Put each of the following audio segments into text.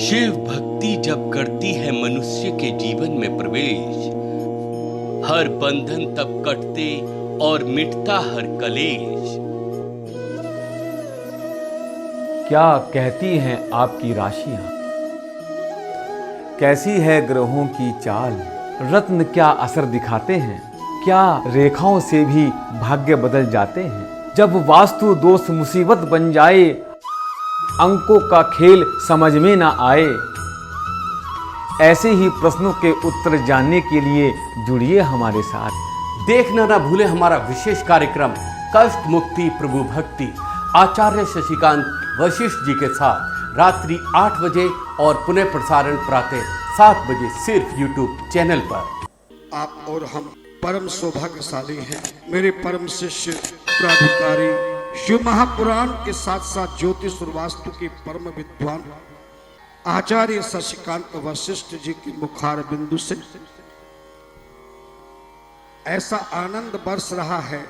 शिव भक्ति जब करती है मनुष्य के जीवन में प्रवेश, हर बंधन तब कटते और मिटता हर कलेश। क्या कहती हैं आपकी राशियां, कैसी है ग्रहों की चाल, रत्न क्या असर दिखाते हैं, क्या रेखाओं से भी भाग्य बदल जाते हैं। जब वास्तु दोष मुसीबत बन जाए, अंकों का खेल समझ में ना आए, ऐसे ही प्रश्नों के उत्तर जानने के लिए जुड़िए हमारे साथ। देखना ना भूले हमारा विशेष कार्यक्रम कष्ट मुक्ति प्रभु भक्ति आचार्य शशिकांत वशिष्ठ जी के साथ रात्रि 8 बजे और पुनः प्रसारण प्रातः 7 बजे सिर्फ YouTube चैनल पर। आप और हम परम सौभाग्यशाली हैं। मेरे परम शिष्य प्राधिकारी शिव महापुराण के साथ साथ ज्योतिष और वास्तु के परम विद्वान आचार्य शशिकांत वशिष्ठ जी की मुखार बिंदु से ऐसा आनंद बरस रहा है।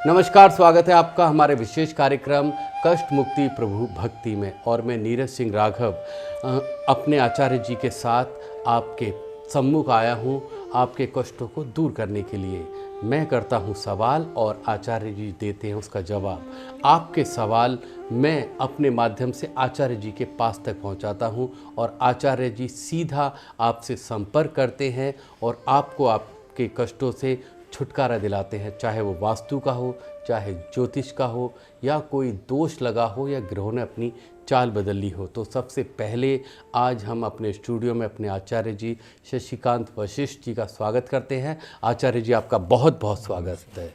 नमस्कार, स्वागत है आपका हमारे विशेष कार्यक्रम कष्ट मुक्ति प्रभु भक्ति में। और मैं नीरज सिंह राघव अपने आचार्य जी के साथ आपके सम्मुख आया हूँ आपके कष्टों को दूर करने के लिए। मैं करता हूँ सवाल और आचार्य जी देते हैं उसका जवाब। आपके सवाल मैं अपने माध्यम से आचार्य जी के पास तक पहुँचाता हूँ और आचार्य जी सीधा आपसे संपर्क करते हैं और आपको आपके कष्टों से छुटकारा दिलाते हैं, चाहे वो वास्तु का हो, चाहे ज्योतिष का हो, या कोई दोष लगा हो, या ग्रहों ने अपनी चाल बदल ली हो। तो सबसे पहले आज हम अपने स्टूडियो में अपने आचार्य जी शशिकांत वशिष्ठ जी का स्वागत करते हैं। आचार्य जी आपका बहुत बहुत स्वागत है।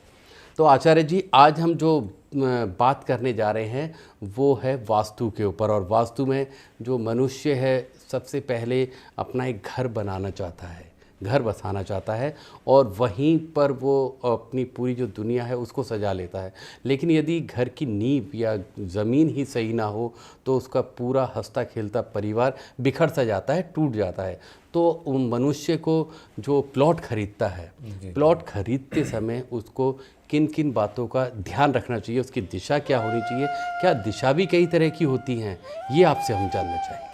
तो आचार्य जी, आज हम जो बात करने जा रहे हैं वो है वास्तु के ऊपर। और वास्तु में जो मनुष्य है सबसे पहले अपना एक घर बनाना चाहता है, घर बसाना चाहता है और वहीं पर वो अपनी पूरी जो दुनिया है उसको सजा लेता है। लेकिन यदि घर की नींव या ज़मीन ही सही ना हो तो उसका पूरा हंसता खेलता परिवार बिखर सा जाता है, टूट जाता है। तो मनुष्य को जो प्लॉट खरीदता है, प्लॉट खरीदते समय उसको किन किन बातों का ध्यान रखना चाहिए, उसकी दिशा क्या होनी चाहिए, क्या दिशा भी कई तरह की होती हैं, ये आपसे हम जानना चाहेंगे।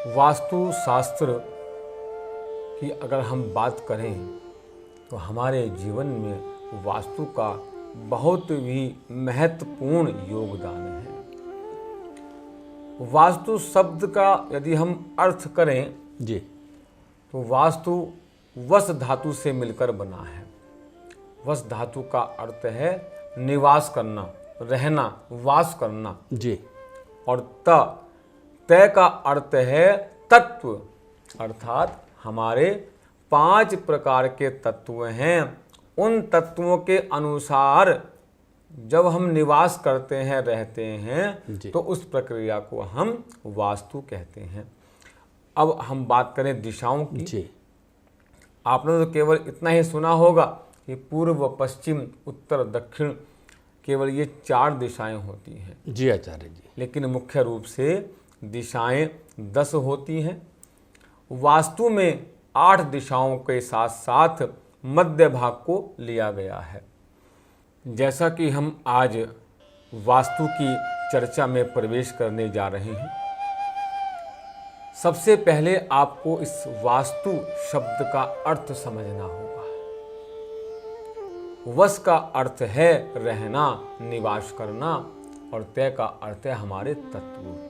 वास्तु शास्त्र की अगर हम बात करें तो हमारे जीवन में वास्तु का बहुत ही महत्वपूर्ण योगदान है। वास्तु शब्द का यदि हम अर्थ करें जी, तो वास्तु वस धातु से मिलकर बना है। वस धातु का अर्थ है निवास करना, रहना, वास करना जी। और तय का अर्थ है तत्व, अर्थात हमारे 5 प्रकार के तत्व हैं। उन तत्वों के अनुसार जब हम निवास करते हैं, रहते हैं, तो उस प्रक्रिया को हम वास्तु कहते हैं। अब हम बात करें दिशाओं की जी। आपने तो केवल इतना ही सुना होगा कि पूर्व, पश्चिम, उत्तर, दक्षिण, केवल ये 4 दिशाएं होती हैं जी आचार्य जी। लेकिन मुख्य रूप से दिशाएं 10 होती हैं। वास्तु में 8 दिशाओं के साथ साथ मध्य भाग को लिया गया है। जैसा कि हम आज वास्तु की चर्चा में प्रवेश करने जा रहे हैं, सबसे पहले आपको इस वास्तु शब्द का अर्थ समझना होगा। वस का अर्थ है रहना, निवास करना, और तय का अर्थ है हमारे तत्व।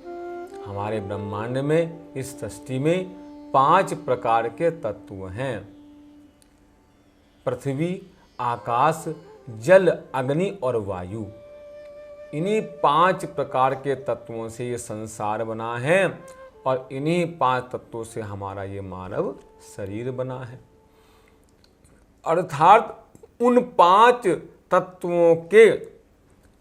हमारे ब्रह्मांड में, इस सृष्टि में 5 प्रकार के तत्व हैं। पृथ्वी, आकाश, जल, अग्नि और वायु। इन्हीं 5 प्रकार के तत्वों से ये संसार बना है और इन्हीं 5 तत्वों से हमारा ये मानव शरीर बना है। अर्थात उन 5 तत्वों के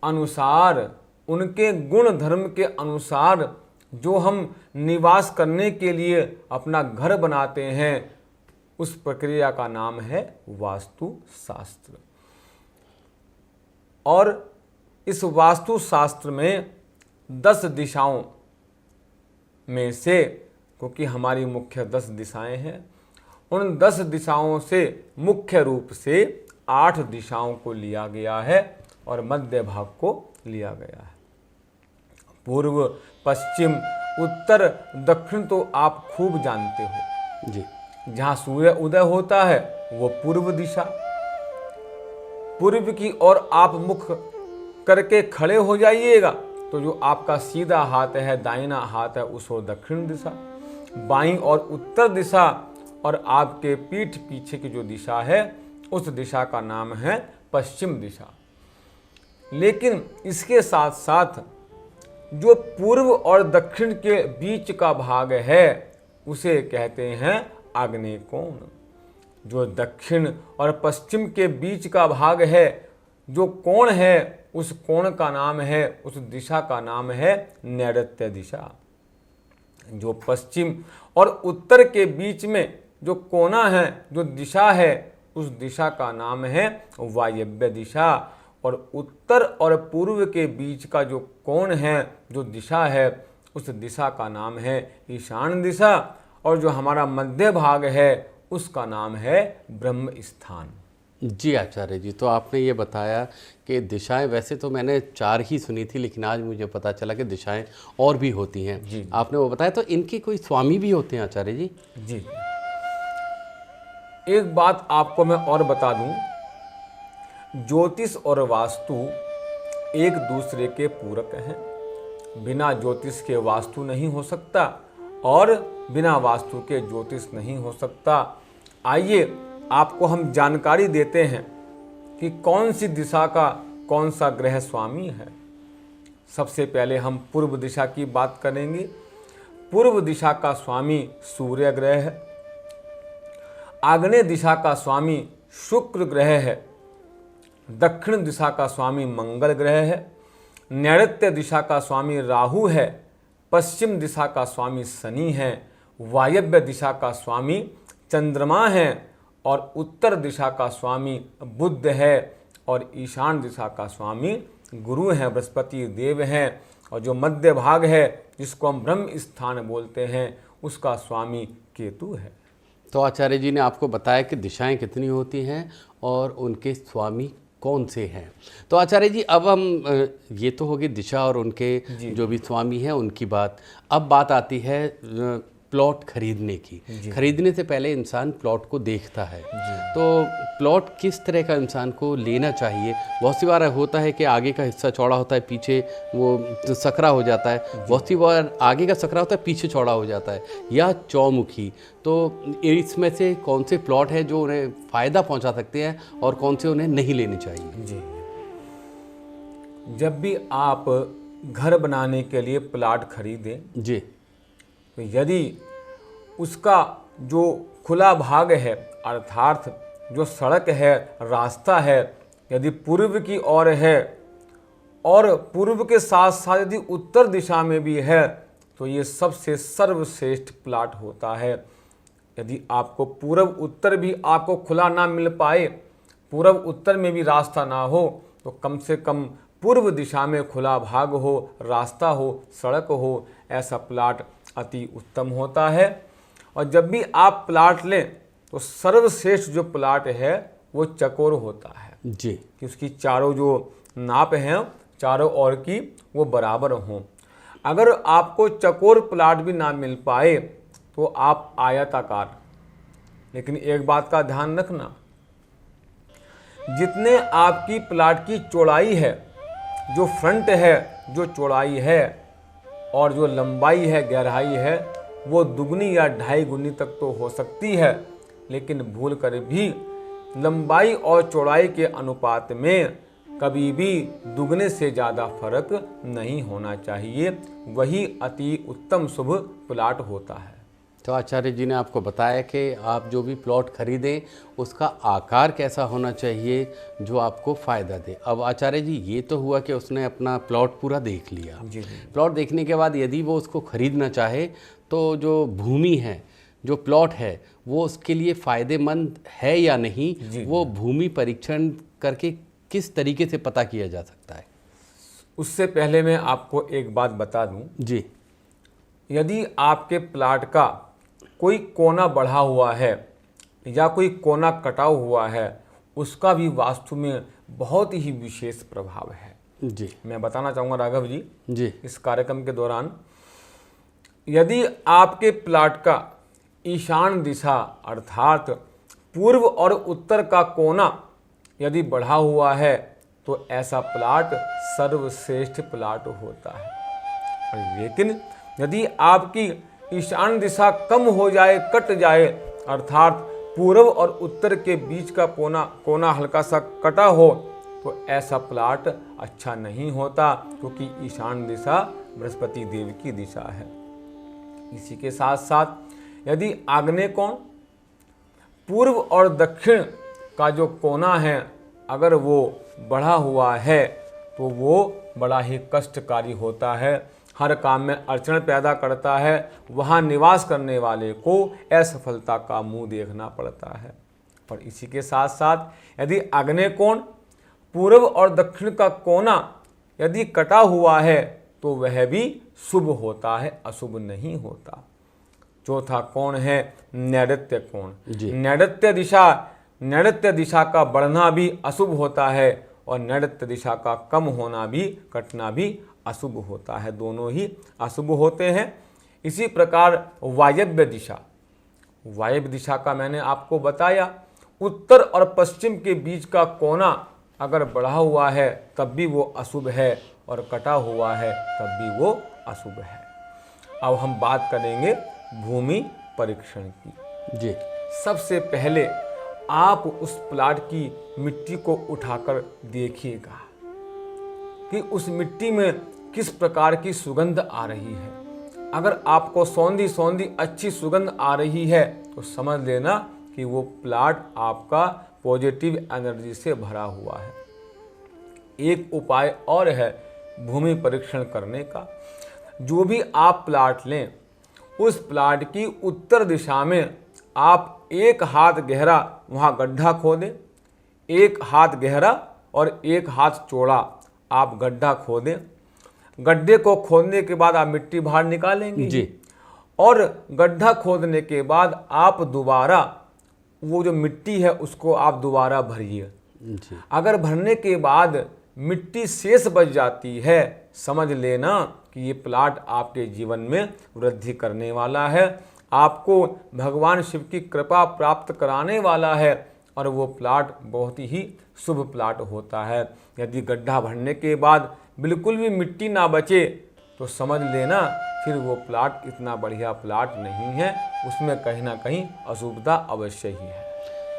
अनुसार, उनके गुण धर्म के अनुसार जो हम निवास करने के लिए अपना घर बनाते हैं, उस प्रक्रिया का नाम है वास्तु शास्त्र। और इस वास्तु शास्त्र में 10 दिशाओं में से, क्योंकि हमारी मुख्य 10 दिशाएं हैं, उन 10 दिशाओं से मुख्य रूप से 8 दिशाओं को लिया गया है और मध्य भाग को लिया गया है। पूर्व, पश्चिम, उत्तर, दक्षिण तो आप खूब जानते हो। जी। जहाँ सूर्य उदय होता है वो पूर्व दिशा, पूर्व की ओर आप मुख करके खड़े हो जाइएगा तो जो आपका सीधा हाथ है, दाहिना हाथ है, उस ओर दक्षिण दिशा, बाईं और उत्तर दिशा, और आपके पीठ पीछे की जो दिशा है उस दिशा का नाम है पश्चिम दिशा। लेकिन इसके साथ साथ जो पूर्व और दक्षिण के बीच का भाग है उसे कहते हैं आग्नेय कोण। जो दक्षिण और पश्चिम के बीच का भाग है, जो कोण है, उस कोण का नाम है, उस दिशा का नाम है नैऋत्य दिशा। जो पश्चिम और उत्तर के बीच में जो कोना है, जो दिशा है, उस दिशा का नाम है वायव्य दिशा। और उत्तर और पूर्व के बीच का जो कोण है, जो दिशा है, उस दिशा का नाम है ईशान दिशा। और जो हमारा मध्य भाग है उसका नाम है ब्रह्म स्थान। जी आचार्य जी, तो आपने ये बताया कि दिशाएं, वैसे तो मैंने 4 ही सुनी थी, लेकिन आज मुझे पता चला कि दिशाएं और भी होती हैं। जी। आपने वो बताया, तो इनके कोई स्वामी भी होते हैं आचार्य जी? जी। एक बात आपको मैं और बता दूं, ज्योतिष और वास्तु एक दूसरे के पूरक हैं। बिना ज्योतिष के वास्तु नहीं हो सकता और बिना वास्तु के ज्योतिष नहीं हो सकता। आइए आपको हम जानकारी देते हैं कि कौन सी दिशा का कौन सा ग्रह स्वामी है। सबसे पहले हम पूर्व दिशा की बात करेंगे। पूर्व दिशा का स्वामी सूर्य ग्रह है। आग्नेय दिशा का स्वामी शुक्र ग्रह है। दक्षिण दिशा का स्वामी मंगल ग्रह है। नैऋत्य दिशा का स्वामी राहु है। पश्चिम दिशा का स्वामी शनि है। वायव्य दिशा का स्वामी चंद्रमा है और उत्तर दिशा का स्वामी बुध है और ईशान दिशा का स्वामी गुरु हैं, बृहस्पति देव हैं। और जो मध्य भाग है जिसको हम ब्रह्म स्थान बोलते हैं उसका स्वामी केतु है। तो आचार्य जी ने आपको बताया कि दिशाएं कितनी होती हैं और उनके स्वामी कौन से हैं। तो आचार्य जी, अब हम ये तो होगी दिशा और उनके जो भी स्वामी हैं उनकी बात। अब बात आती है प्लॉट खरीदने की। खरीदने से पहले इंसान प्लॉट को देखता है, तो प्लॉट किस तरह का इंसान को लेना चाहिए? बहुत सी बार होता है कि आगे का हिस्सा चौड़ा होता है, पीछे वो सकरा हो जाता है। बहुत सी बार आगे का सकरा होता है, पीछे चौड़ा हो जाता है, या चौमुखी। तो इसमें से कौन से प्लॉट हैं जो उन्हें फ़ायदा पहुंचा सकते हैं और कौन से उन्हें नहीं लेने चाहिए? जी, जब भी आप घर बनाने के लिए प्लाट खरीदें जी, तो यदि उसका जो खुला भाग है, अर्थात जो सड़क है, रास्ता है, यदि पूर्व की ओर है और पूर्व के साथ साथ यदि उत्तर दिशा में भी है तो ये सबसे सर्वश्रेष्ठ प्लाट होता है। यदि आपको पूर्व उत्तर भी आपको खुला ना मिल पाए, पूर्व उत्तर में भी रास्ता ना हो, तो कम से कम पूर्व दिशा में खुला भाग हो, रास्ता हो, सड़क हो, ऐसा प्लाट अति उत्तम होता है। और जब भी आप प्लाट लें तो सर्वश्रेष्ठ जो प्लाट है वो चकोर होता है जी, कि उसकी चारों जो नाप हैं चारों ओर की वो बराबर हों। अगर आपको चकोर प्लाट भी ना मिल पाए तो आप आयताकार, लेकिन एक बात का ध्यान रखना, जितने आपकी प्लाट की चौड़ाई है, जो फ्रंट है, जो चौड़ाई है और जो लंबाई है, गहराई है, वो दुगनी या ढाई गुनी तक तो हो सकती है, लेकिन भूल कर भी लंबाई और चौड़ाई के अनुपात में कभी भी दुगने से ज़्यादा फर्क नहीं होना चाहिए। वही अति उत्तम शुभ प्लाट होता है। तो आचार्य जी ने आपको बताया कि आप जो भी प्लॉट खरीदें उसका आकार कैसा होना चाहिए जो आपको फ़ायदा दे। अब आचार्य जी, ये तो हुआ कि उसने अपना प्लॉट पूरा देख लिया। जी। प्लॉट देखने के बाद यदि वो उसको ख़रीदना चाहे तो जो भूमि है, जो प्लॉट है, वो उसके लिए फ़ायदेमंद है या नहीं, वो भूमि परीक्षण करके किस तरीके से पता किया जा सकता है? उससे पहले मैं आपको एक बात बता दूं। जी, यदि आपके प्लाट का कोई कोना बढ़ा हुआ है या कोई कोना कटा हुआ है, उसका भी वास्तु में बहुत ही विशेष प्रभाव है। जी मैं बताना चाहूँगा राघव जी, जी इस कार्यक्रम के दौरान यदि आपके प्लाट का ईशान दिशा अर्थात पूर्व और उत्तर का कोना यदि बढ़ा हुआ है तो ऐसा प्लाट सर्वश्रेष्ठ प्लाट होता है। लेकिन यदि आपकी ईशान दिशा कम हो जाए, कट जाए, अर्थात पूर्व और उत्तर के बीच का कोना हल्का सा कटा हो, तो ऐसा प्लाट अच्छा नहीं होता, क्योंकि ईशान दिशा बृहस्पति देव की दिशा है। इसी के साथ साथ यदि आग्नेय कोण, पूर्व और दक्षिण का जो कोना है, अगर वो बढ़ा हुआ है तो वो बड़ा ही कष्टकारी होता है, हर काम में अड़चन पैदा करता है, वहाँ निवास करने वाले को असफलता का मुंह देखना पड़ता है। और इसी के साथ साथ यदि आग्नेय कोण, पूर्व और दक्षिण का कोना यदि कटा हुआ है तो वह भी शुभ होता है, अशुभ नहीं होता। चौथा कोण है नैऋत्य कोण। नैऋत्य दिशा का बढ़ना भी अशुभ होता है और नैऋत्य दिशा का कम होना भी, कटना भी अशुभ होता है, दोनों ही अशुभ होते हैं। इसी प्रकार वायव्य दिशा का मैंने आपको बताया, उत्तर और पश्चिम के बीच का कोना अगर बढ़ा हुआ है तब भी वो अशुभ है और कटा हुआ है तब भी वो अशुभ है। अब हम बात करेंगे भूमि परीक्षण की। जी सबसे पहले आप उस प्लाट की मिट्टी को उठाकर देखिएगा कि उस मिट्टी में किस प्रकार की सुगंध आ रही है। अगर आपको सौंधी अच्छी सुगंध आ रही है तो समझ लेना कि वो प्लाट आपका पॉजिटिव एनर्जी से भरा हुआ है। एक उपाय और है भूमि परीक्षण करने का। जो भी आप प्लाट लें, उस प्लाट की उत्तर दिशा में आप 1 हाथ गहरा वहाँ गड्ढा खोदें, 1 हाथ गहरा और 1 हाथ चौड़ा आप गड्ढा खोदें। गड्ढे को खोदने के बाद आप मिट्टी बाहर निकालेंगे जी। और गड्ढा खोदने के बाद आप दोबारा वो जो मिट्टी है उसको आप दोबारा भरिए। अगर भरने के बाद मिट्टी शेष बच जाती है, समझ लेना कि ये प्लाट आपके जीवन में वृद्धि करने वाला है, आपको भगवान शिव की कृपा प्राप्त कराने वाला है और वो प्लाट बहुत ही शुभ प्लाट होता है। यदि गड्ढा भरने के बाद बिल्कुल भी मिट्टी ना बचे तो समझ लेना फिर वो प्लाट इतना बढ़िया प्लाट नहीं है, उसमें कहीं ना कहीं अशुभता अवश्य ही है।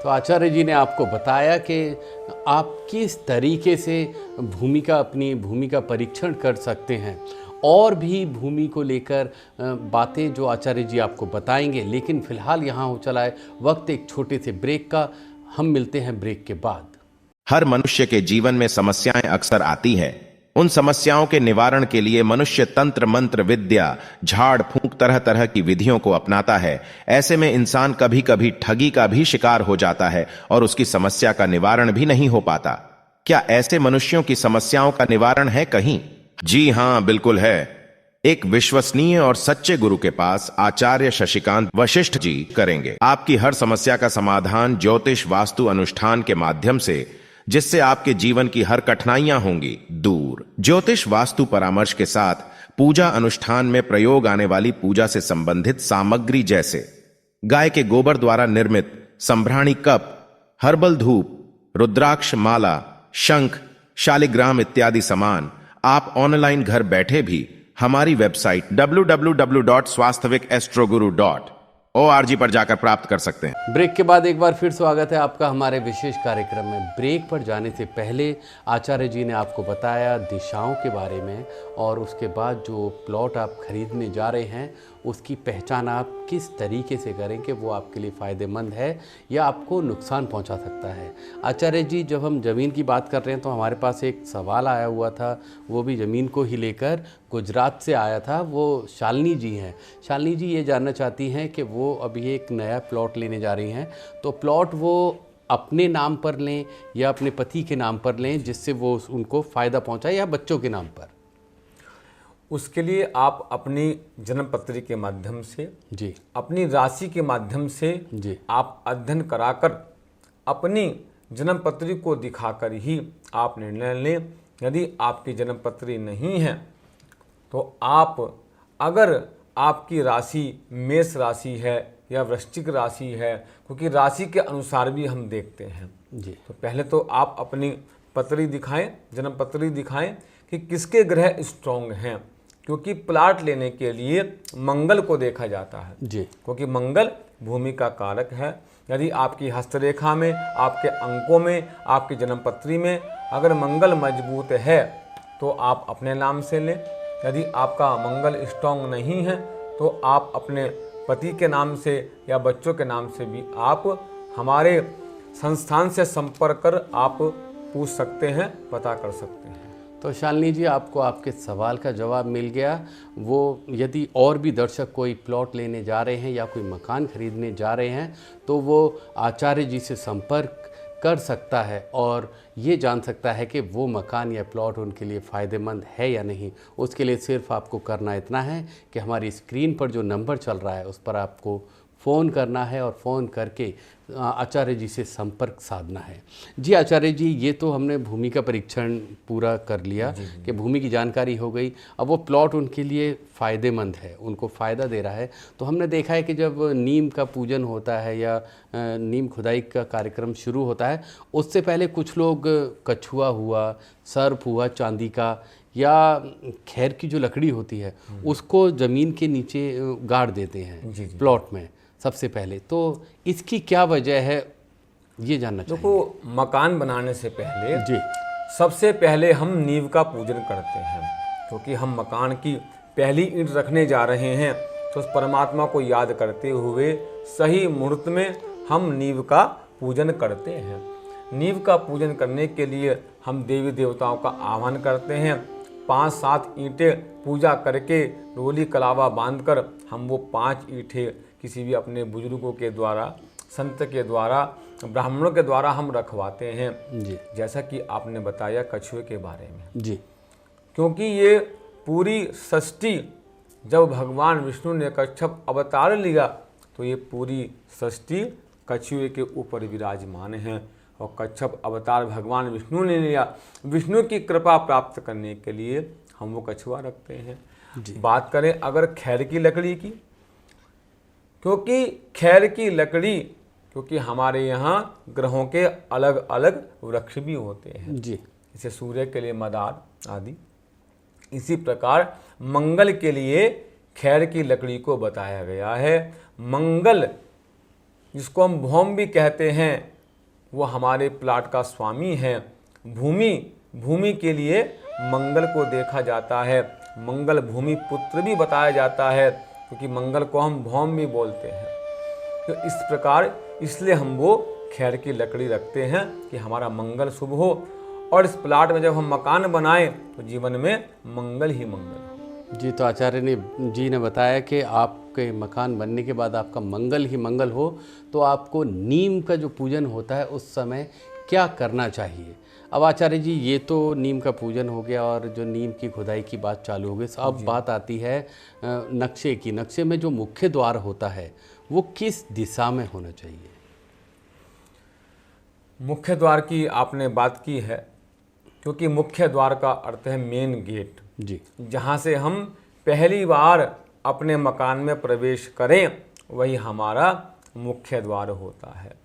तो आचार्य जी ने आपको बताया कि आप किस तरीके से अपनी भूमि का परीक्षण कर सकते हैं, और भी भूमि को लेकर बातें जो आचार्य जी आपको बताएंगे। लेकिन फिलहाल यहाँ हो चला है वक्त एक छोटे से ब्रेक का। हम मिलते हैं ब्रेक के बाद। हर मनुष्य के जीवन में समस्याएं अक्सर आती हैं। उन समस्याओं के निवारण के लिए मनुष्य तंत्र मंत्र विद्या, झाड़ फूंक तरह तरह की विधियों को अपनाता है। ऐसे में इंसान कभी कभी ठगी का भी शिकार हो जाता है और उसकी समस्या का निवारण भी नहीं हो पाता। क्या ऐसे मनुष्यों की समस्याओं का निवारण है कहीं? जी हां, बिल्कुल है। एक विश्वसनीय और सच्चे गुरु के पास आचार्य शशिकांत वशिष्ठ जी करेंगे आपकी हर समस्या का समाधान ज्योतिष वास्तु अनुष्ठान के माध्यम से, जिससे आपके जीवन की हर कठिनाइयां होंगी दूर। ज्योतिष वास्तु परामर्श के साथ पूजा अनुष्ठान में प्रयोग आने वाली पूजा से संबंधित सामग्री जैसे गाय के गोबर द्वारा निर्मित संभ्राणी कप, हर्बल धूप, रुद्राक्ष माला, शंख, शालिग्राम इत्यादि सामान आप ऑनलाइन घर बैठे भी हमारी वेबसाइट www.swasthvikAstroguru.org पर जाकर प्राप्त कर सकते हैं। ब्रेक के बाद एक बार फिर स्वागत है आपका हमारे विशेष कार्यक्रम में। ब्रेक पर जाने से पहले आचार्य जी ने आपको बताया दिशाओं के बारे में, और उसके बाद जो प्लॉट आप खरीदने जा रहे हैं उसकी पहचान आप किस तरीके से करें कि वो आपके लिए फ़ायदेमंद है या आपको नुकसान पहुंचा सकता है। आचार्य जी, जब हम ज़मीन की बात कर रहे हैं तो हमारे पास एक सवाल आया हुआ था, वो भी ज़मीन को ही लेकर गुजरात से आया था। वो शालिनी जी हैं। शालिनी जी ये जानना चाहती हैं कि वो अभी एक नया प्लॉट लेने जा रही हैं, तो प्लॉट वो अपने नाम पर लें या अपने पति के नाम पर लें जिससे वो उनको फ़ायदा पहुँचाए, या बच्चों के नाम पर? उसके लिए आप अपनी जन्मपत्री के माध्यम से जी, अपनी राशि के माध्यम से जी, आप अध्ययन कराकर अपनी जन्मपत्री को दिखाकर ही आप निर्णय लें यदि आपकी जन्मपत्री नहीं है तो आप, अगर आपकी राशि मेष राशि है या वृश्चिक राशि है, क्योंकि राशि के अनुसार भी हम देखते हैं जी। तो पहले तो आप अपनी पत्री दिखाएं, जन्मपत्री दिखाएं कि किसके ग्रह स्ट्रॉन्ग हैं, क्योंकि प्लाट लेने के लिए मंगल को देखा जाता है जी। क्योंकि मंगल भूमि का कारक है। यदि आपकी हस्तरेखा में, आपके अंकों में, आपकी जन्मपत्री में अगर मंगल मजबूत है तो आप अपने नाम से लें। यदि आपका मंगल स्ट्रॉन्ग नहीं है तो आप अपने पति के नाम से या बच्चों के नाम से भी आप हमारे संस्थान से संपर्क कर आप पूछ सकते हैं, पता कर सकते हैं। तो शालिनी जी, आपको आपके सवाल का जवाब मिल गया। वो यदि और भी दर्शक कोई प्लॉट लेने जा रहे हैं या कोई मकान खरीदने जा रहे हैं तो वो आचार्य जी से संपर्क कर सकता है और ये जान सकता है कि वो मकान या प्लॉट उनके लिए फ़ायदेमंद है या नहीं। उसके लिए सिर्फ आपको करना इतना है कि हमारी स्क्रीन पर जो नंबर चल रहा है उस पर आपको फ़ोन करना है और फ़ोन करके आचार्य जी से संपर्क साधना है। जी आचार्य जी, ये तो हमने भूमि का परीक्षण पूरा कर लिया कि भूमि की जानकारी हो गई। अब वो प्लॉट उनके लिए फ़ायदेमंद है, उनको फ़ायदा दे रहा है। तो हमने देखा है कि जब नीम का पूजन होता है या नीम खुदाई का कार्यक्रम शुरू होता है, उससे पहले कुछ लोग कछुआ हुआ, सर्प हुआ चांदी का, या खैर की जो लकड़ी होती है उसको ज़मीन के नीचे गाड़ देते हैं प्लॉट में सबसे पहले। तो इसकी क्या वजह है, ये जानना चाहिए। देखो, मकान बनाने से पहले जी, सबसे पहले हम नींव का पूजन करते हैं, क्योंकि हम मकान की पहली ईंट रखने जा रहे हैं तो उस परमात्मा को याद करते हुए सही मुहूर्त में हम नींव का पूजन करते हैं। नींव का पूजन करने के लिए हम देवी देवताओं का आह्वान करते हैं। 5-7 ईंटें पूजा करके रोली कलावा बांधकर हम वो 5 ईंटें किसी भी अपने बुजुर्गों के द्वारा, संत के द्वारा, ब्राह्मणों के द्वारा हम रखवाते हैं जी, जैसा कि आपने बताया कछुए के बारे में। जी, क्योंकि ये पूरी सृष्टि जब भगवान विष्णु ने कच्छप अवतार लिया तो ये पूरी सृष्टि कछुए के ऊपर विराजमान है और कच्छप अवतार भगवान विष्णु ने लिया। विष्णु की कृपा प्राप्त करने के लिए हम वो कछुआ रखते हैं। बात करें अगर खैर की लकड़ी की, क्योंकि खैर की लकड़ी, क्योंकि हमारे यहाँ ग्रहों के अलग अलग वृक्ष भी होते हैं जी, जैसे सूर्य के लिए मदार आदि, इसी प्रकार मंगल के लिए खैर की लकड़ी को बताया गया है। मंगल, जिसको हम भौम भी कहते हैं, वो हमारे प्लाट का स्वामी है। भूमि के लिए मंगल को देखा जाता है। मंगल भूमि पुत्र भी बताया जाता है, क्योंकि मंगल को हम भौम भी बोलते हैं। तो इस प्रकार इसलिए हम वो खैर की लकड़ी रखते हैं कि हमारा मंगल शुभ हो और इस प्लाट में जब हम मकान बनाएं तो जीवन में मंगल ही मंगल हो। जी। तो आचार्य जी ने बताया कि आपके मकान बनने के बाद आपका मंगल ही मंगल हो, तो आपको नीम का जो पूजन होता है उस समय क्या करना चाहिए। अब आचार्य जी, ये तो नीम का पूजन हो गया और जो नीम की खुदाई की बात चालू हो गई। अब बात आती है नक्शे की। नक्शे में जो मुख्य द्वार होता है वो किस दिशा में होना चाहिए? मुख्य द्वार की आपने बात की है, क्योंकि मुख्य द्वार का अर्थ है मेन गेट, जी, जहाँ से हम पहली बार अपने मकान में प्रवेश करें वही हमारा मुख्य द्वार होता है।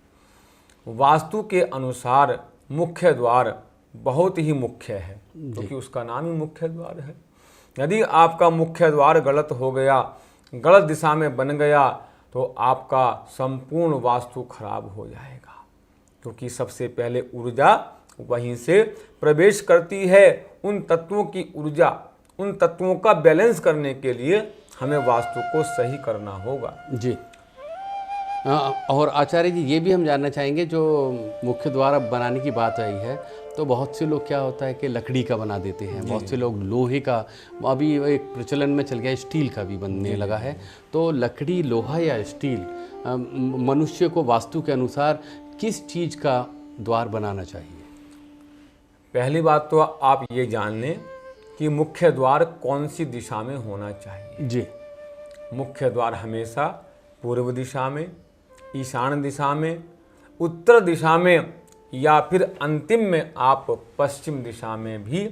वास्तु के अनुसार मुख्य द्वार बहुत ही मुख्य है, क्योंकि उसका नाम ही मुख्य द्वार है। यदि आपका मुख्य द्वार गलत हो गया, गलत दिशा में बन गया, तो आपका संपूर्ण वास्तु खराब हो जाएगा, क्योंकि सबसे पहले ऊर्जा वहीं से प्रवेश करती है। उन तत्वों की ऊर्जा, उन तत्वों का बैलेंस करने के लिए हमें वास्तु को सही करना होगा। जी। और आचार्य जी, ये भी हम जानना चाहेंगे, जो मुख्य द्वार बनाने की बात आई है तो बहुत से लोग क्या होता है कि लकड़ी का बना देते हैं, बहुत से लोग लोहे का, अभी एक प्रचलन में चल गया स्टील का भी बनने लगा है। तो लकड़ी, लोहा या स्टील, मनुष्य को वास्तु के अनुसार किस चीज़ का द्वार बनाना चाहिए? पहली बात तो आप ये जान लें कि मुख्य द्वार कौन सी दिशा में होना चाहिए। जी। मुख्य द्वार हमेशा पूर्व दिशा में, ईशान दिशा में, उत्तर दिशा में या फिर अंतिम में आप पश्चिम दिशा में भी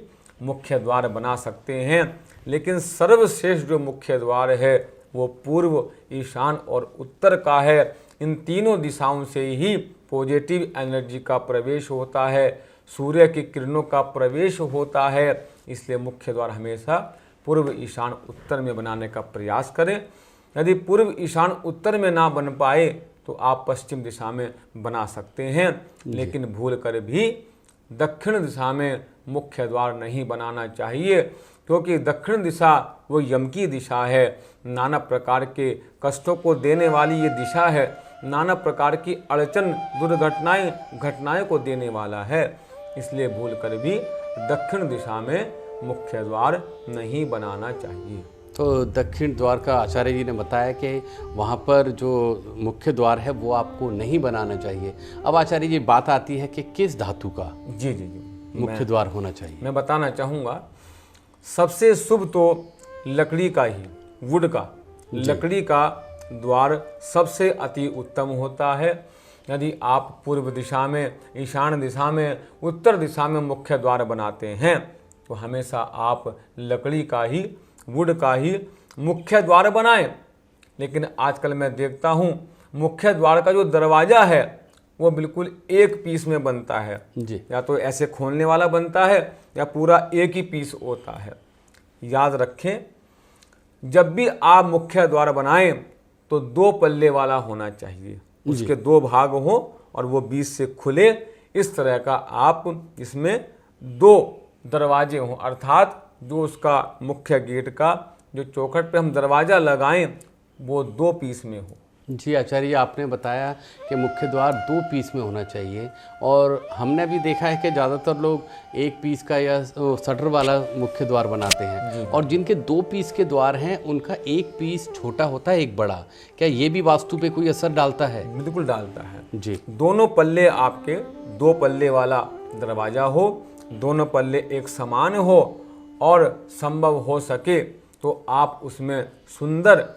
मुख्य द्वार बना सकते हैं, लेकिन सर्वश्रेष्ठ जो मुख्य द्वार है वो पूर्व, ईशान और उत्तर का है। इन तीनों दिशाओं से ही पॉजिटिव एनर्जी का प्रवेश होता है, सूर्य की किरणों का प्रवेश होता है। इसलिए मुख्य द्वार हमेशा पूर्व, ईशान, उत्तर में बनाने का प्रयास करें। यदि पूर्व, ईशान, उत्तर में ना बन पाए तो आप पश्चिम दिशा में बना सकते हैं, लेकिन भूल कर भी दक्षिण दिशा में मुख्य द्वार नहीं बनाना चाहिए, क्योंकि दक्षिण दिशा वो यम की दिशा है, नाना प्रकार के कष्टों को देने वाली ये दिशा है, नाना प्रकार की अड़चन, घटनाएं को देने वाला है। इसलिए भूल कर भी दक्षिण दिशा में मुख्य द्वार नहीं बनाना चाहिए। तो दक्षिण द्वार का आचार्य जी ने बताया कि वहाँ पर जो मुख्य द्वार है वो आपको नहीं बनाना चाहिए। अब आचार्य जी बात आती है कि किस धातु का जी जी जी मुख्य द्वार होना चाहिए। मैं बताना चाहूँगा, सबसे शुभ तो लकड़ी का ही, वुड का, लकड़ी का द्वार सबसे अति उत्तम होता है। यदि आप पूर्व दिशा में, ईशान दिशा में, उत्तर दिशा में मुख्य द्वार बनाते हैं तो हमेशा आप लकड़ी का ही, वुड का ही मुख्य द्वार बनाएं। लेकिन आजकल मैं देखता हूँ मुख्य द्वार का जो दरवाज़ा है वो बिल्कुल एक पीस में बनता है जी। या तो ऐसे खोलने वाला बनता है या पूरा एक ही पीस होता है। याद रखें, जब भी आप मुख्य द्वार बनाएं तो 2 पल्ले वाला होना चाहिए, उसके 2 भाग हो और वो बीच से खुले। इस तरह का आप इसमें 2 दरवाजे हों, अर्थात जो उसका मुख्य गेट का जो चौखट पे हम दरवाज़ा लगाएं वो 2 पीस में हो। जी आचार्य, आपने बताया कि मुख्य द्वार 2 पीस में होना चाहिए, और हमने भी देखा है कि ज़्यादातर लोग 1 पीस का या शटर वाला मुख्य द्वार बनाते हैं, और जिनके 2 पीस के द्वार हैं उनका 1 पीस छोटा होता है, 1 बड़ा। क्या ये भी वास्तु पे कोई असर डालता है? बिल्कुल डालता है जी। दोनों पल्ले आपके 2 पल्ले वाला दरवाज़ा हो, दोनों पल्ले एक समान हो, और संभव हो सके तो आप उसमें सुंदर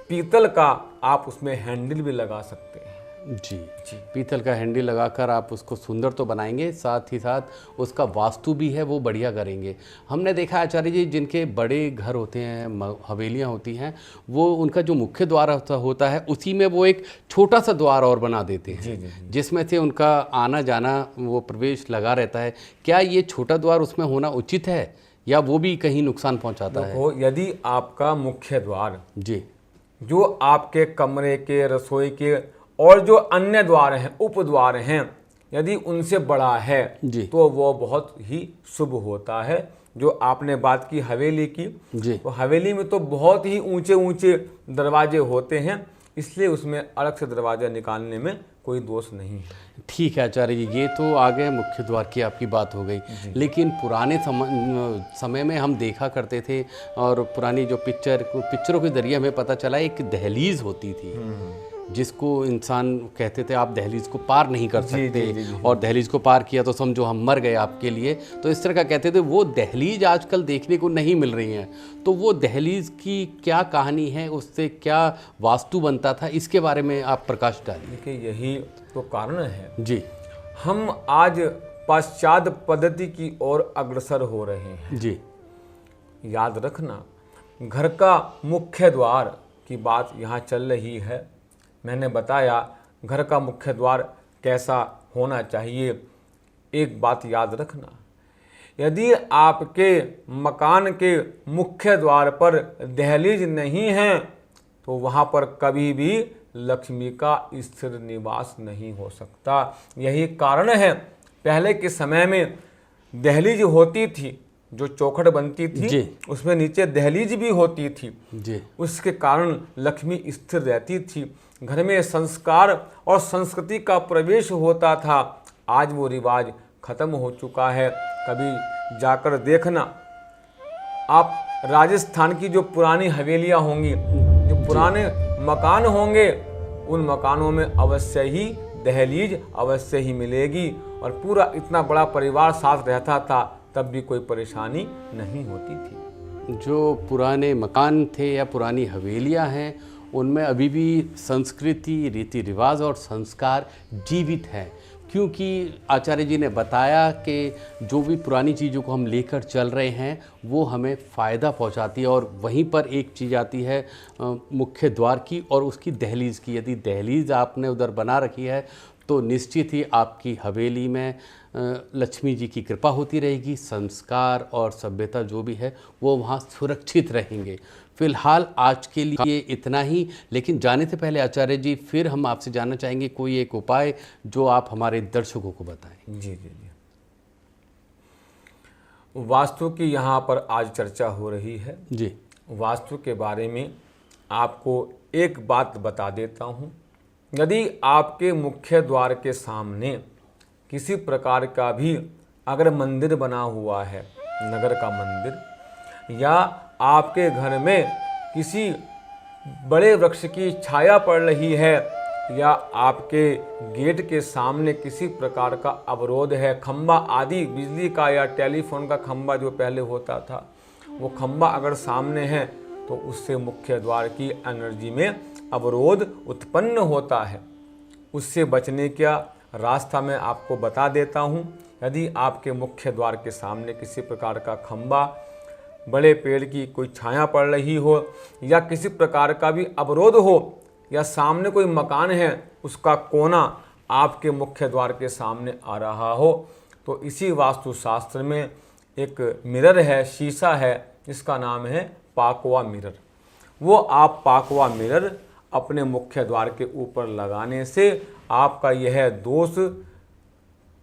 पीतल का आप उसमें हैंडल भी लगा सकते हैं। जी जी, पीतल का हैंडल लगाकर आप उसको सुंदर तो बनाएंगे, साथ ही साथ उसका वास्तु भी है वो बढ़िया करेंगे। हमने देखा आचार्य जी, जिनके बड़े घर होते हैं, हवेलियां होती हैं, वो उनका जो मुख्य द्वार होता है उसी में वो एक छोटा सा द्वार और बना देते हैं, जिसमें से उनका आना जाना वो प्रवेश लगा रहता है। क्या ये छोटा द्वार उसमें होना उचित है या वो भी कहीं नुकसान पहुंचाता है? यदि आपका मुख्य द्वार जी, जो आपके कमरे के, रसोई के और जो अन्य द्वार हैं, उपद्वार हैं, यदि उनसे बड़ा है तो वो बहुत ही शुभ होता है। जो आपने बात की हवेली की, तो हवेली में तो बहुत ही ऊंचे ऊंचे दरवाजे होते हैं, इसलिए उसमें अलग से दरवाजा निकालने में कोई दोष नहीं है। ठीक है आचार्य जी, ये तो आगे मुख्य द्वार की आपकी बात हो गई, लेकिन पुराने समय में हम देखा करते थे, और पुरानी जो पिक्चरों के जरिए हमें पता चला एक दहलीज होती थी, जिसको इंसान कहते थे आप दहलीज को पार नहीं कर सकते, और दहलीज को पार किया तो समझो हम मर गए आपके लिए, तो इस तरह का कहते थे। वो दहलीज आजकल देखने को नहीं मिल रही हैं, तो वो दहलीज की क्या कहानी है, उससे क्या वास्तु बनता था, इसके बारे में आप प्रकाश डालिए। देखिए, यही तो कारण है जी, हम आज पाश्चात्य पद्धति की ओर अग्रसर हो रहे हैं। जी, याद रखना, घर का मुख्य द्वार की बात यहाँ चल रही है। मैंने बताया घर का मुख्य द्वार कैसा होना चाहिए। एक बात याद रखना, यदि आपके मकान के मुख्य द्वार पर दहलीज नहीं है तो वहाँ पर कभी भी लक्ष्मी का स्थिर निवास नहीं हो सकता। यही कारण है पहले के समय में दहलीज होती थी, जो चौखट बनती थी उसमें नीचे दहलीज भी होती थी जी। उसके कारण लक्ष्मी स्थिर रहती थी, घर में संस्कार और संस्कृति का प्रवेश होता था। आज वो रिवाज खत्म हो चुका है। कभी जाकर देखना, आप राजस्थान की जो पुरानी हवेलियां होंगी, जो पुराने मकान होंगे, उन मकानों में अवश्य ही दहलीज अवश्य ही मिलेगी, और पूरा इतना बड़ा परिवार साथ रहता था, तब भी कोई परेशानी नहीं होती थी। जो पुराने मकान थे या पुरानी हवेलियां हैं, उनमें अभी भी संस्कृति, रीति रिवाज और संस्कार जीवित हैं, क्योंकि आचार्य जी ने बताया कि जो भी पुरानी चीज़ों को हम लेकर चल रहे हैं वो हमें फ़ायदा पहुंचाती है। और वहीं पर एक चीज़ आती है मुख्य द्वार की और उसकी दहलीज़ की। यदि दहलीज़ आपने उधर बना रखी है तो निश्चित ही आपकी हवेली में लक्ष्मी जी की कृपा होती रहेगी, संस्कार और सभ्यता जो भी है वो वहाँ सुरक्षित रहेंगे। फिलहाल आज के लिए इतना ही, लेकिन जाने से पहले आचार्य जी फिर हम आपसे जानना चाहेंगे कोई एक उपाय जो आप हमारे दर्शकों को बताएं। जी। वास्तु की यहाँ पर आज चर्चा हो रही है जी। वास्तु के बारे में आपको एक बात बता देता हूँ। यदि आपके मुख्य द्वार के सामने किसी प्रकार का भी अगर मंदिर बना हुआ है, नगर का मंदिर, या आपके घर में किसी बड़े वृक्ष की छाया पड़ रही है, या आपके गेट के सामने किसी प्रकार का अवरोध है, खंबा आदि बिजली का या टेलीफोन का खंबा जो पहले होता था वो खंबा अगर सामने है तो उससे मुख्य द्वार की एनर्जी में अवरोध उत्पन्न होता है। उससे बचने का रास्ता मैं आपको बता देता हूँ। यदि आपके मुख्य द्वार के सामने किसी प्रकार का खंबा, बड़े पेड़ की कोई छाया पड़ रही हो, या किसी प्रकार का भी अवरोध हो, या सामने कोई मकान है उसका कोना आपके मुख्य द्वार के सामने आ रहा हो, तो इसी वास्तुशास्त्र में एक मिरर है, शीशा है, जिसका नाम है पाकवा मिरर। वो आप पाकवा मिरर अपने मुख्य द्वार के ऊपर लगाने से आपका यह दोष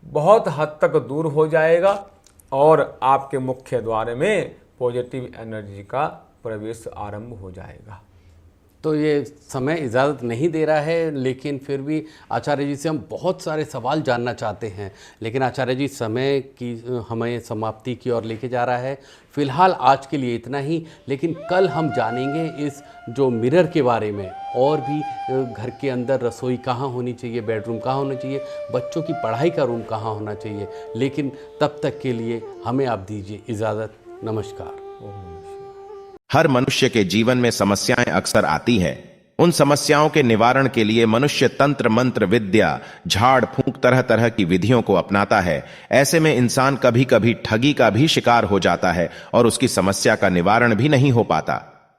बहुत हद तक दूर हो जाएगा और आपके मुख्य द्वार में पॉजिटिव एनर्जी का प्रवेश आरंभ हो जाएगा। तो ये समय इजाज़त नहीं दे रहा है, लेकिन फिर भी आचार्य जी से हम बहुत सारे सवाल जानना चाहते हैं, लेकिन आचार्य जी समय की हमें समाप्ति की ओर लेके जा रहा है। फ़िलहाल आज के लिए इतना ही, लेकिन कल हम जानेंगे इस जो मिरर के बारे में, और भी घर के अंदर रसोई कहाँ होनी चाहिए, बेडरूम कहाँ होना चाहिए, बच्चों की पढ़ाई का रूम कहाँ होना चाहिए। लेकिन तब तक के लिए हमें आप दीजिए इजाज़त। नमस्कार। हर मनुष्य के जीवन में समस्याएं अक्सर आती हैं। उन समस्याओं के निवारण के लिए मनुष्य तंत्र मंत्र विद्या झाड़ फूंक तरह तरह की विधियों को अपनाता है। ऐसे में इंसान कभी कभी ठगी का भी शिकार हो जाता है और उसकी समस्या का निवारण भी नहीं हो पाता।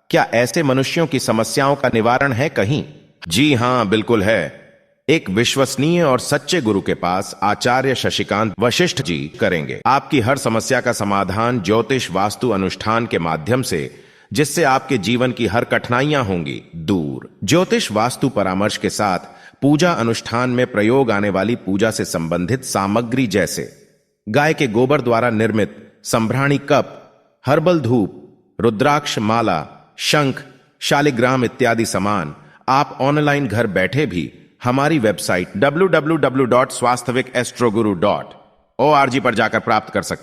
क्या ऐसे मनुष्यों की समस्याओं का निवारण है कहीं? जी हां, बिल्कुल है। एक विश्वसनीय और सच्चे गुरु के पास आचार्य शशिकांत वशिष्ठ जी करेंगे आपकी हर समस्या का समाधान ज्योतिष वास्तु अनुष्ठान के माध्यम से, जिससे आपके जीवन की हर कठिनाइयां होंगी दूर। ज्योतिष वास्तु परामर्श के साथ पूजा अनुष्ठान में प्रयोग आने वाली पूजा से संबंधित सामग्री जैसे गाय के गोबर द्वारा निर्मित संभ्राणी कप, हर्बल धूप, रुद्राक्ष माला, शंख, शालिग्राम इत्यादि सामान आप ऑनलाइन घर बैठे भी हमारी वेबसाइट www.swasthawikastroguru.org पर जाकर प्राप्त कर सकते हैं।